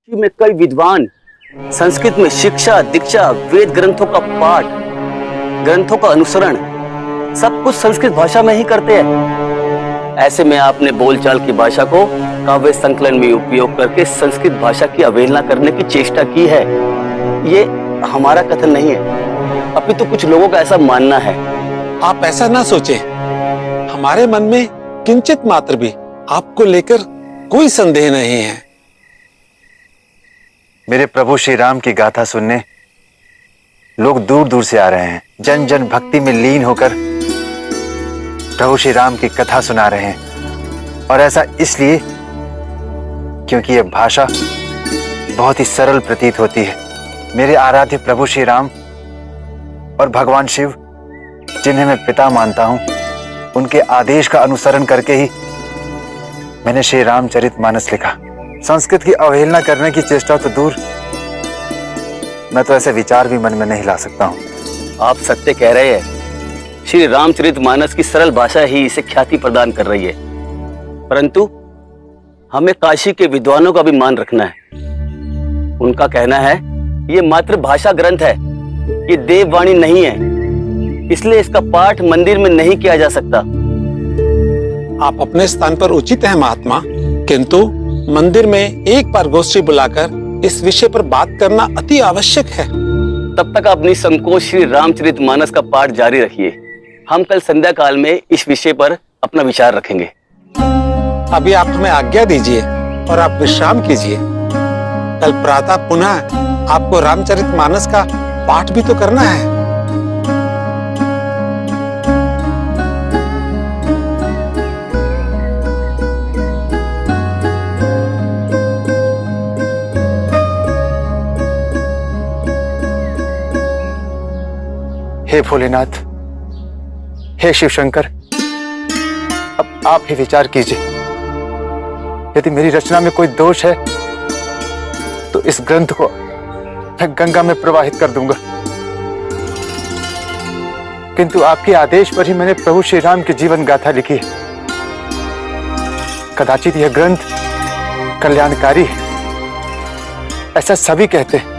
में कई विद्वान संस्कृत में शिक्षा, दीक्षा, वेद ग्रंथों का पाठ, ग्रंथों का अनुसरण सब कुछ संस्कृत भाषा में ही करते हैं। ऐसे में आपने बोलचाल की भाषा को काव्य संकलन में उपयोग करके संस्कृत भाषा की अवहेलना करने की चेष्टा की है। ये हमारा कथन नहीं है, अपितु कुछ लोगों का ऐसा मानना है। आप ऐसा ना सोचें, हमारे मन में किंचित मात्र भी आपको लेकर कोई संदेह नहीं है। मेरे प्रभु श्री राम की गाथा सुनने लोग दूर दूर से आ रहे हैं। जन जन भक्ति में लीन होकर प्रभु श्री राम की कथा सुना रहे हैं, और ऐसा इसलिए क्योंकि यह भाषा बहुत ही सरल प्रतीत होती है। मेरे आराध्य प्रभु श्री राम और भगवान शिव, जिन्हें मैं पिता मानता हूं, उनके आदेश का अनुसरण करके ही मैंने श्री रामचरितमानस लिखा। संस्कृत की अवहेलना करने की चेष्टा तो दूर, मैं तो ऐसे विचार भी मन में नहीं ला सकता हूं। आप सत्य कह रहे हैं। श्री रामचरितमानस की सरल भाषा ही इसे ख्याति प्रदान कर रही है, परंतु हमें काशी के विद्वानों का भी मान रखना है। उनका कहना है ये मात्र भाषा ग्रंथ है, ये देववाणी नहीं है, इसलिए इसका पाठ मंदिर में नहीं किया जा सकता। आप अपने स्थान पर उचित हैं महात्मा, किंतु मंदिर में एक बार गोष्ठी बुलाकर इस विषय पर बात करना अति आवश्यक है। तब तक अपनी संकोच श्री रामचरितमानस का पाठ जारी रखिए। हम कल संध्या काल में इस विषय पर अपना विचार रखेंगे। अभी आप हमें आज्ञा दीजिए और आप विश्राम कीजिए। कल प्रातः पुनः आपको रामचरितमानस का पाठ भी तो करना है। हे भोलेनाथ, हे शिव शंकर, अब आप ही विचार कीजिए। यदि मेरी रचना में कोई दोष है तो इस ग्रंथ को मैं गंगा में प्रवाहित कर दूंगा, किंतु आपके आदेश पर ही मैंने प्रभु श्री राम की जीवन गाथा लिखी है। कदाचित यह ग्रंथ कल्याणकारी है, ऐसा सभी कहते हैं,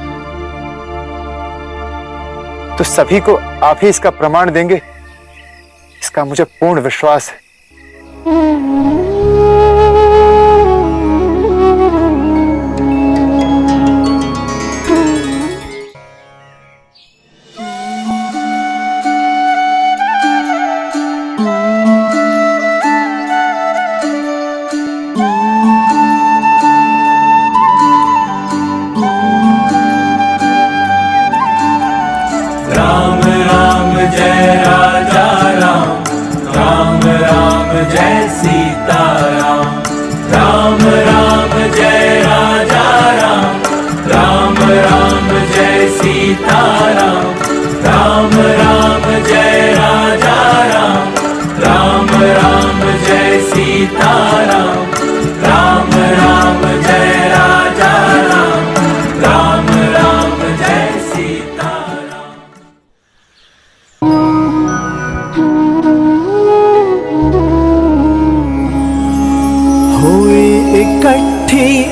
तो सभी को आप ही इसका प्रमाण देंगे, इसका मुझे पूर्ण विश्वास है।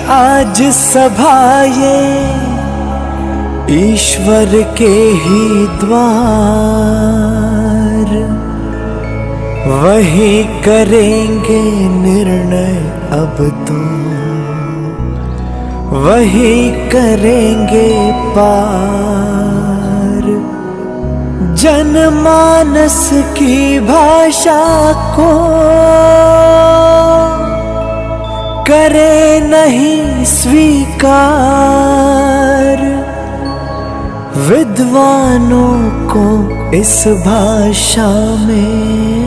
आज सभा ये ईश्वर के ही द्वार, वही करेंगे निर्णय अब तो, वही करेंगे पार। जनमानस की भाषा को करे नहीं स्वीकार, विद्वानों को इस भाषा में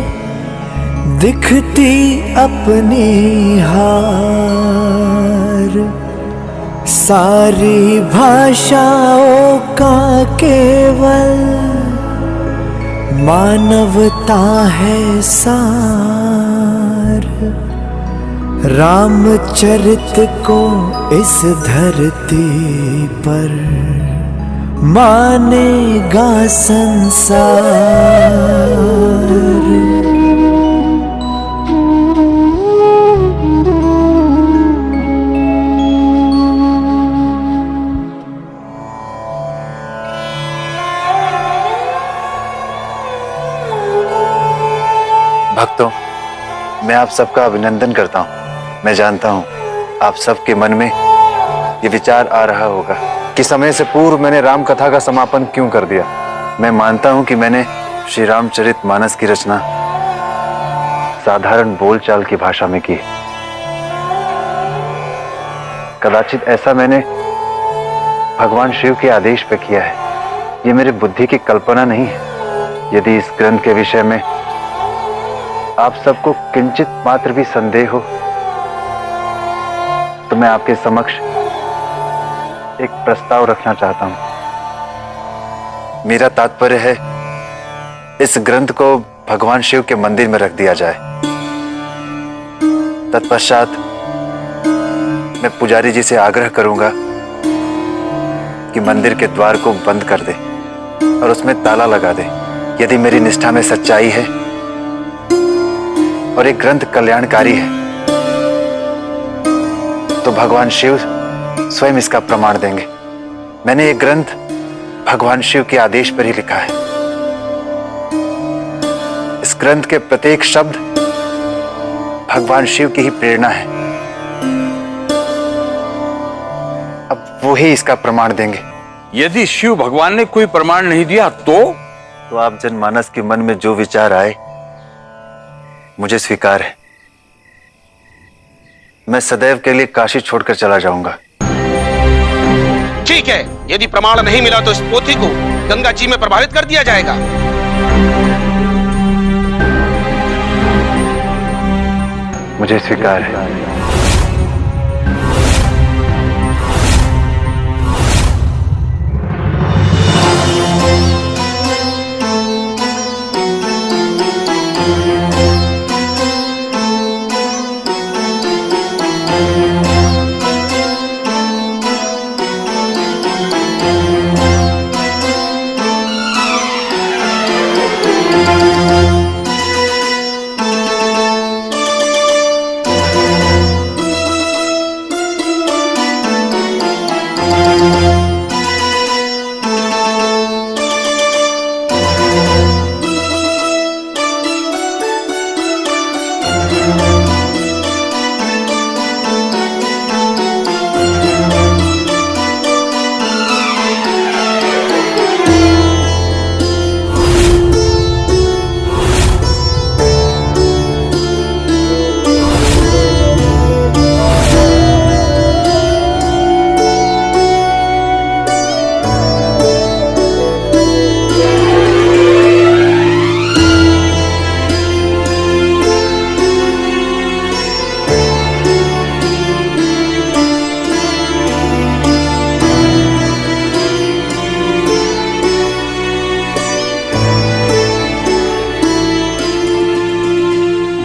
दिखती अपनी हार। सारी भाषाओं का केवल मानवता है सार। रामचरित को इस धरती पर मानेगा संसार। भक्तों, मैं आप सबका अभिनंदन करता हूँ। मैं जानता हूँ आप सबके मन में ये विचार आ रहा होगा कि समय से पूर्व मैंने राम कथा का समापन क्यों कर दिया। मैं मानता हूँ कि मैंने श्री रामचरितमानस की रचना साधारण बोलचाल की भाषा में की। कदाचित ऐसा मैंने भगवान शिव के आदेश पे किया है। ये मेरी बुद्धि की कल्पना नहीं है। यदि इस ग्रंथ के विषय में आप सबको किंचित मात्र भी संदेह हो तो मैं आपके समक्ष एक प्रस्ताव रखना चाहता हूं। मेरा तात्पर्य है इस ग्रंथ को भगवान शिव के मंदिर में रख दिया जाए। तत्पश्चात मैं पुजारी जी से आग्रह करूंगा कि मंदिर के द्वार को बंद कर दे और उसमें ताला लगा दे। यदि मेरी निष्ठा में सच्चाई है और एक ग्रंथ कल्याणकारी है तो भगवान शिव स्वयं इसका प्रमाण देंगे। मैंने एक ग्रंथ भगवान शिव के आदेश पर ही लिखा है। इस ग्रंथ के प्रत्येक शब्द भगवान शिव की ही प्रेरणा है। अब वो ही इसका प्रमाण देंगे। यदि शिव भगवान ने कोई प्रमाण नहीं दिया तो आप जनमानस के मन में जो विचार आए मुझे स्वीकार है। मैं सदैव के लिए काशी छोड़कर चला जाऊंगा। ठीक है, यदि प्रमाण नहीं मिला तो इस पोथी को गंगा जी में प्रभावित कर दिया जाएगा। मुझे स्वीकार है।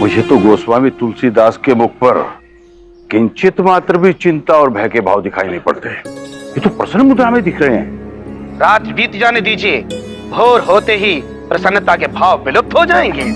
मुझे तो गोस्वामी तुलसीदास के मुख पर किंचित मात्र भी चिंता और भय के भाव दिखाई नहीं पड़ते। ये तो प्रसन्न मुद्रा में दिख रहे हैं। रात बीत जाने दीजिए, भोर होते ही प्रसन्नता के भाव विलुप्त हो जाएंगे।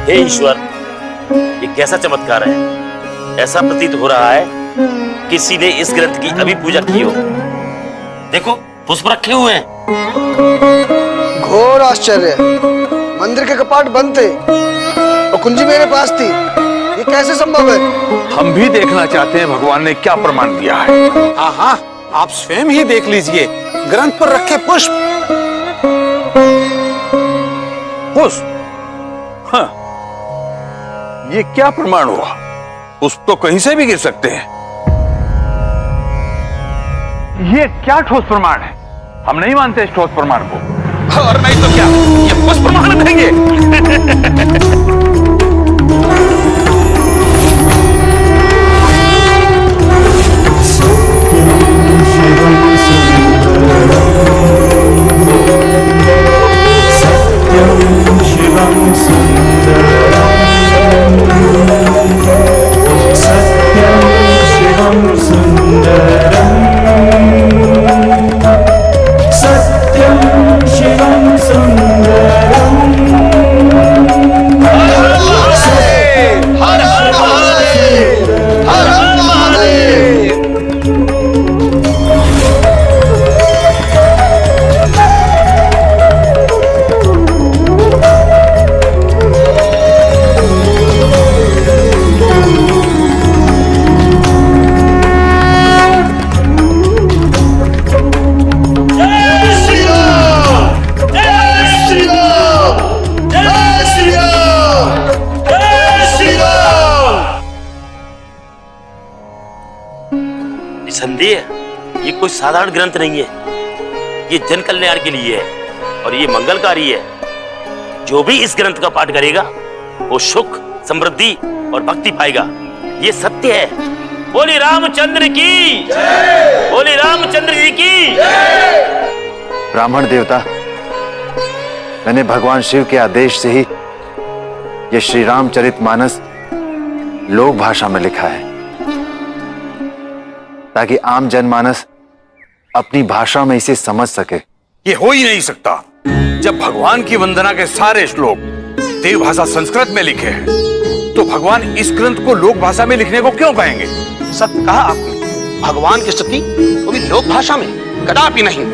हे ईश्वर, ये कैसा चमत्कार है। ऐसा प्रतीत हो रहा है किसी ने इस ग्रंथ की अभी पूजा की हो। देखो, पुष्प रखे हुए हैं। घोर आश्चर्य, मंदिर के कपाट बंद थे और कुंजी मेरे पास थी। ये कैसे संभव है? हम भी देखना चाहते हैं भगवान ने क्या प्रमाण दिया है। हाँ हाँ, आप स्वयं ही देख लीजिए ग्रंथ पर रखे पुष्प। पुष्प? हाँ, ये क्या प्रमाण हुआ? पुष्प तो कहीं से भी गिर सकते हैं। ये क्या ठोस प्रमाण है? हम नहीं मानते इस ठोस प्रमाण को। और नहीं तो क्या, ये पुष्प प्रमाण देंगे। संदेह, ये कोई साधारण ग्रंथ नहीं है, ये जन कल्याण के लिए है और ये मंगलकारी है। जो भी इस ग्रंथ का पाठ करेगा वो सुख, समृद्धि और भक्ति पाएगा। ये सत्य है। बोली रामचंद्र की, बोली रामचंद्र जी की। ब्राह्मण देवता, मैंने भगवान शिव के आदेश से ही ये श्री रामचरितमानस लोक भाषा में लिखा है, ताकि आम जनमानस अपनी भाषा में इसे समझ सके। ये हो ही नहीं सकता। जब भगवान की वंदना के सारे श्लोक देव भाषा संस्कृत में लिखे हैं, तो भगवान इस ग्रंथ को लोक भाषा में लिखने को क्यों कहेंगे? सत्य कहा आपने। भगवान की स्तुति वो भी लोक भाषा में, कदापि नहीं।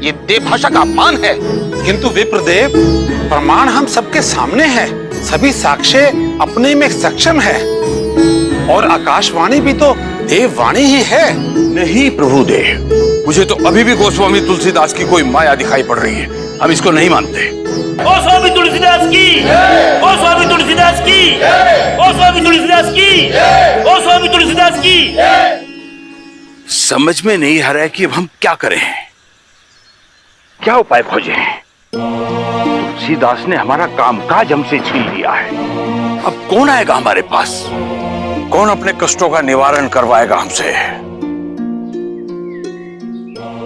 ये देव भाषा का अपमान है। किंतु विप्रदेव, प्रमाण हम सबके सामने है, सभी साक्ष्य अपने में सक्षम है, और आकाशवाणी भी तो देववाणी ही है। नहीं प्रभुदेव, मुझे तो अभी भी गोस्वामी तुलसीदास की कोई माया दिखाई पड़ रही है। हम इसको नहीं मानते। गोस्वामी तुलसीदास की, गोस्वामी तुलसीदास की, गोस्वामी तुलसीदास की, गोस्वामी तुलसीदास की। समझ में नहीं आ रहा है कि अब हम क्या करें, क्या उपाय खोजें। तुलसीदास ने हमारा कामकाज हमसे छीन लिया है। अब कौन आएगा हमारे पास? कौन अपने कष्टों का निवारण करवाएगा हमसे?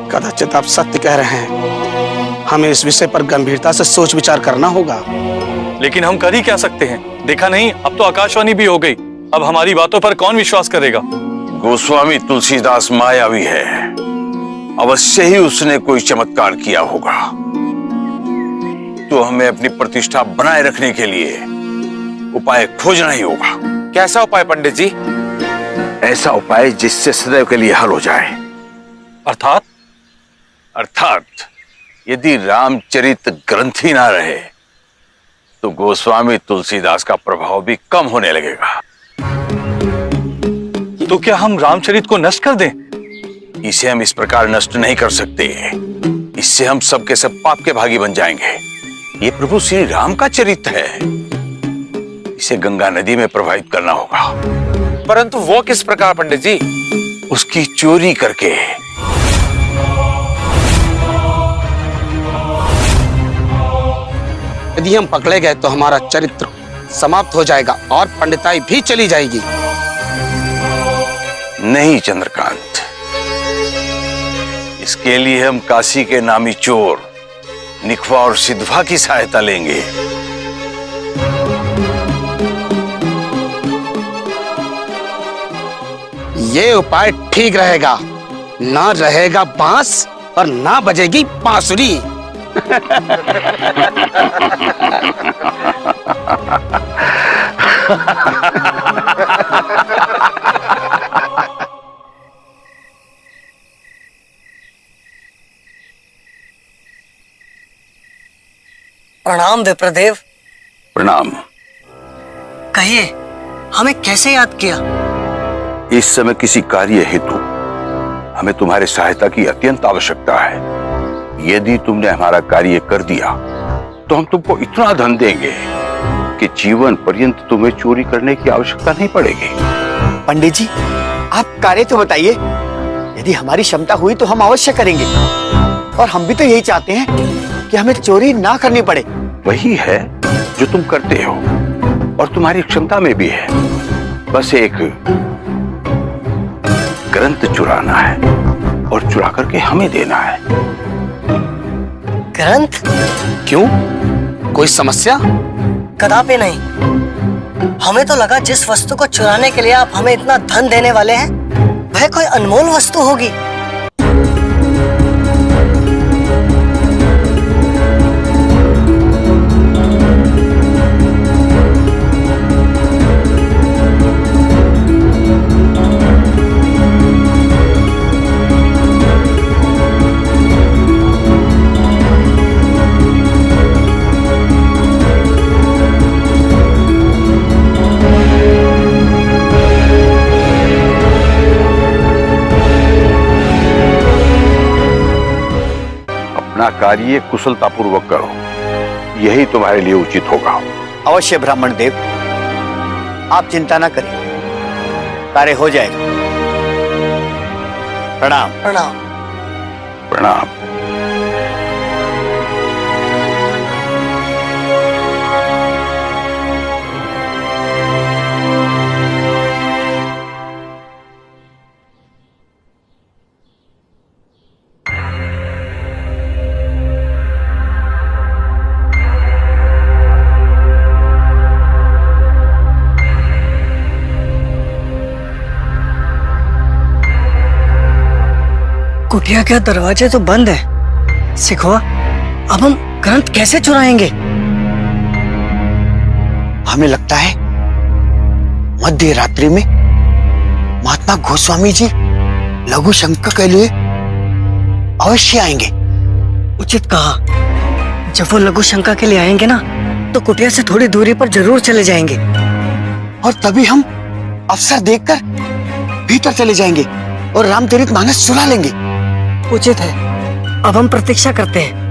कदाचित आप सत्य कह रहे हैं। हमें इस विषय पर गंभीरता से सोच विचार करना होगा। लेकिन हम कर ही क्या सकते हैं? देखा नहीं, अब तो आकाशवाणी भी हो गई। अब हमारी बातों पर कौन विश्वास करेगा? गोस्वामी तुलसीदास मायावी है। अवश्य ही उसने कोई चमत्कार किया होगा। तो हमें अपनी प्रतिष्ठा बनाए रखने के लिए उपाय खोजना ही होगा। कैसा उपाय पंडित जी? ऐसा उपाय जिससे सदैव के लिए हल हो जाए। अर्थात? अर्थात यदि रामचरित ग्रंथ ही ना रहे तो गोस्वामी तुलसीदास का प्रभाव भी कम होने लगेगा। तो क्या हम रामचरित को नष्ट कर दें? इसे हम इस प्रकार नष्ट नहीं कर सकते। इससे हम सबके सब पाप के भागी बन जाएंगे। ये प्रभु श्री राम का चरित्र है। इसे गंगा नदी में प्रवाहित करना होगा। परंतु वो किस प्रकार पंडित जी? उसकी चोरी करके। यदि हम पकड़े गए तो हमारा चरित्र समाप्त हो जाएगा और पंडिताई भी चली जाएगी। नहीं चंद्रकांत, इसके लिए हम काशी के नामी चोर निखवा और सिद्धवा की सहायता लेंगे। ये उपाय ठीक रहेगा। ना रहेगा बांस और ना बजेगी बांसुरी। प्रणाम विप्रदेव। प्रणाम। कहिए, हमें कैसे याद किया? इस समय किसी कार्य हेतु हमें तुम्हारी सहायता की अत्यंत आवश्यकता है। यदि तुमने हमारा कार्य कर दिया तो हम तुमको इतना धन देंगे कि जीवन पर्यंत तुम्हें चोरी करने की आवश्यकता नहीं पड़ेगी। पंडित जी, आप कार्य तो बताइए। यदि हमारी क्षमता हुई तो हम अवश्य करेंगे, और हम भी तो यही चाहते हैं कि हमें चोरी ना करनी पड़े। वही है जो तुम करते हो और तुम्हारी क्षमता में भी है। बस एक ग्रंथ चुराना है और चुरा करके हमें देना है। ग्रंथ? क्यों, कोई समस्या? कदापि नहीं। हमें तो लगा जिस वस्तु को चुराने के लिए आप हमें इतना धन देने वाले हैं वह कोई अनमोल वस्तु होगी। अपना कार्य कुशलतापूर्वक करो, यही तुम्हारे लिए उचित होगा। अवश्य ब्राह्मण देव, आप चिंता ना करें, कार्य हो जाएगा। प्रणाम। प्रणाम। प्रणाम। कुटिया के दरवाजे तो बंद है। सिखवा, अब हम ग्रंथ कैसे चुराएंगे? हमें लगता है मध्य रात्रि में महात्मा गोस्वामी जी लघु शंका के लिए अवश्य आएंगे। उचित कहा। जब वो लघु शंका के लिए आएंगे ना, तो कुटिया से थोड़ी दूरी पर जरूर चले जाएंगे। और तभी हम अवसर देखकर भीतर चले जाएंगे और रामचरित मानस चुरा लेंगे। उचित है। अब हम प्रतीक्षा करते हैं।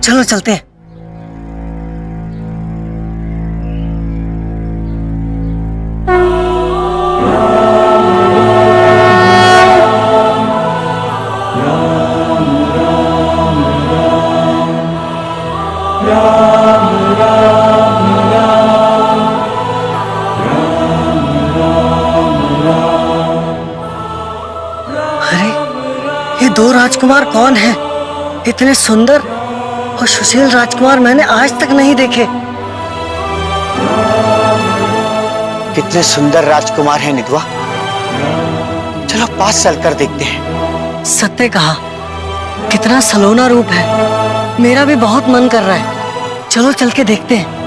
चलो चलते हैं। अरे, ये दो राजकुमार कौन हैं? इतने सुंदर और सुशील राजकुमार मैंने आज तक नहीं देखे। कितने सुंदर राजकुमार हैं निधवा। चलो पास चलकर देखते हैं। सत्य कहा, कितना सलोना रूप है। मेरा भी बहुत मन कर रहा है। चलो चल के देखते हैं।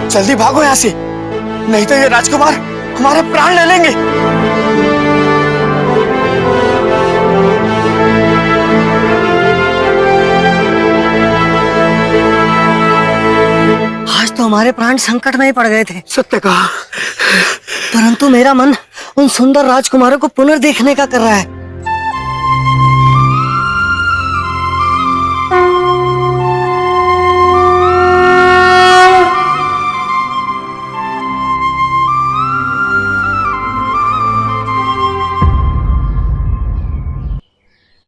जल्दी भागो यहाँ से, नहीं तो ये राजकुमार हमारे प्राण ले लेंगे। आज तो हमारे प्राण संकट में ही पड़ गए थे। सत्य कहा। परंतु मेरा मन उन सुंदर राजकुमारों को पुनर्देखने का कर रहा है।